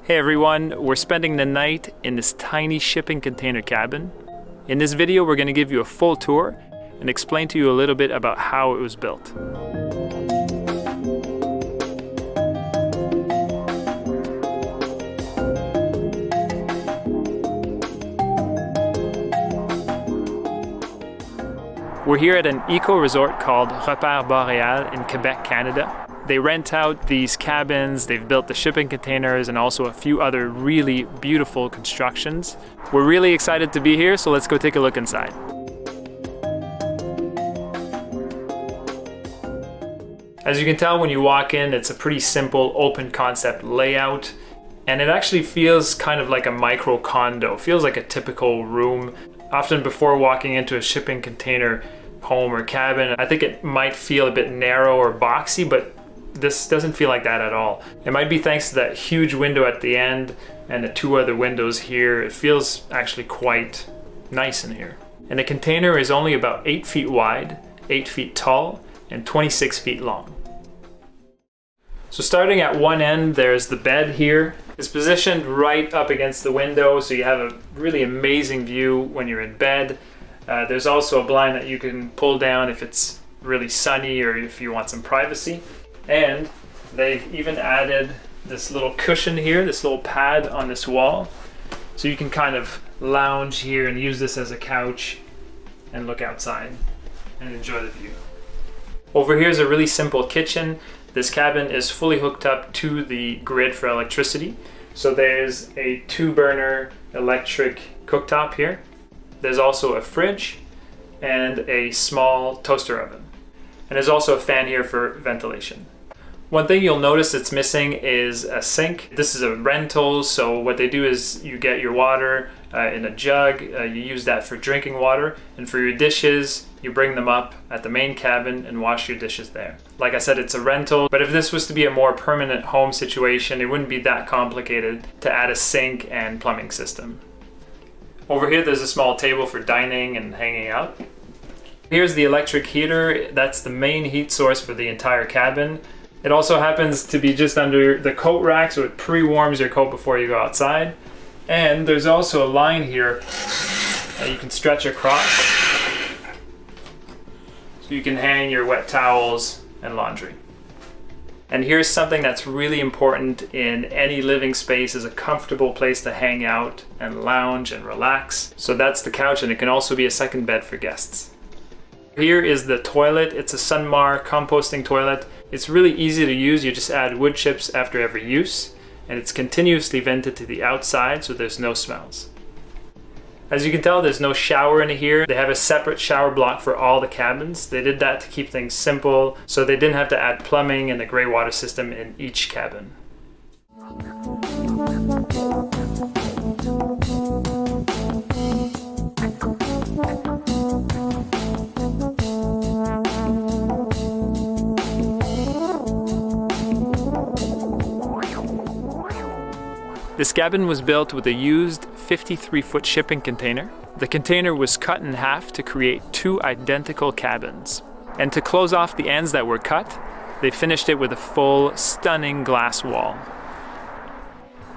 Hey everyone, we're spending the night in this tiny shipping container cabin. In this video, we're going to give you a full tour and explain to you a little bit about how it was built. We're here at an eco-resort called Repère Boréal in Quebec, Canada. They rent out these cabins, they've built the shipping containers and also a few other really beautiful constructions. We're really excited to be here, so let's go take a look inside. As you can tell when you walk in, it's a pretty simple open concept layout, and it actually feels kind of like a micro condo. It feels like a typical room. Often before walking into a shipping container home or cabin, I think it might feel a bit narrow or boxy, but this doesn't feel like that at all. It might be thanks to that huge window at the end and the two other windows here. It feels actually quite nice in here. And the container is only about 8 feet wide, 8 feet tall, and 26 feet long. So starting at one end, there's the bed here. It's positioned right up against the window, so you have a really amazing view when you're in bed. There's also a blind that you can pull down if it's really sunny or if you want some privacy. And they've even added this little cushion here, this little pad on this wall. So you can kind of lounge here and use this as a couch and look outside and enjoy the view. Over here is a really simple kitchen. This cabin is fully hooked up to the grid for electricity. So there's a 2-burner electric cooktop here. There's also a fridge and a small toaster oven. And there's also a fan here for ventilation. One thing you'll notice that's missing is a sink. This is a rental, so what they do is you get your water in a jug, you use that for drinking water, and for your dishes, you bring them up at the main cabin and wash your dishes there. Like I said, it's a rental, but if this was to be a more permanent home situation, it wouldn't be that complicated to add a sink and plumbing system. Over here, there's a small table for dining and hanging out. Here's the electric heater. That's the main heat source for the entire cabin. It also happens to be just under the coat rack, so it pre-warms your coat before you go outside. And there's also a line here that you can stretch across, so you can hang your wet towels and laundry. And here's something that's really important in any living space, is a comfortable place to hang out and lounge and relax. So that's the couch, and it can also be a second bed for guests. Here is the toilet. It's a Sunmar composting toilet. It's really easy to use. You just add wood chips after every use, and it's continuously vented to the outside, so there's no smells. As you can tell, there's no shower in here. They have a separate shower block for all the cabins. They did that to keep things simple, so they didn't have to add plumbing and a gray water system in each cabin. This cabin was built with a used 53-foot shipping container. The container was cut in half to create 2 identical cabins. And to close off the ends that were cut, they finished it with a full, stunning glass wall.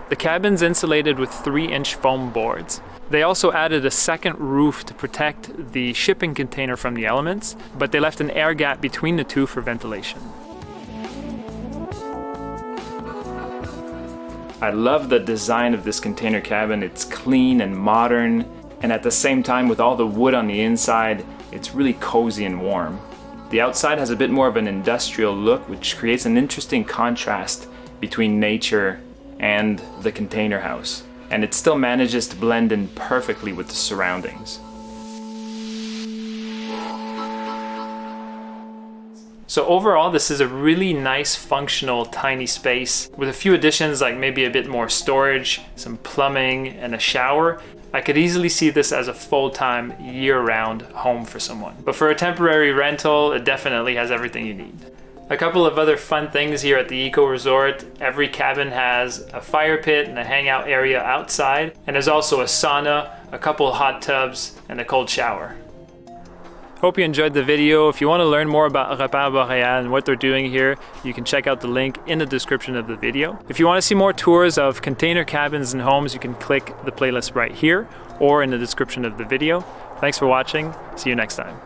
The cabin's insulated with 3-inch foam boards. They also added a second roof to protect the shipping container from the elements, but they left an air gap between the two for ventilation. I love the design of this container cabin. It's clean and modern, and at the same time, with all the wood on the inside, it's really cozy and warm. The outside has a bit more of an industrial look, which creates an interesting contrast between nature and the container house. And it still manages to blend in perfectly with the surroundings. So overall, this is a really nice, functional, tiny space with a few additions, like maybe a bit more storage, some plumbing, and a shower. I could easily see this as a full-time, year-round home for someone. But for a temporary rental, it definitely has everything you need. A couple of other fun things here at the Eco Resort. Every cabin has a fire pit and a hangout area outside, and there's also a sauna, a couple hot tubs, and a cold shower. Hope you enjoyed the video. If you want to learn more about Repère Boréal and what they're doing here, you can check out the link in the description of the video. If you want to see more tours of container cabins and homes, you can click the playlist right here or in the description of the video. Thanks for watching. See you next time.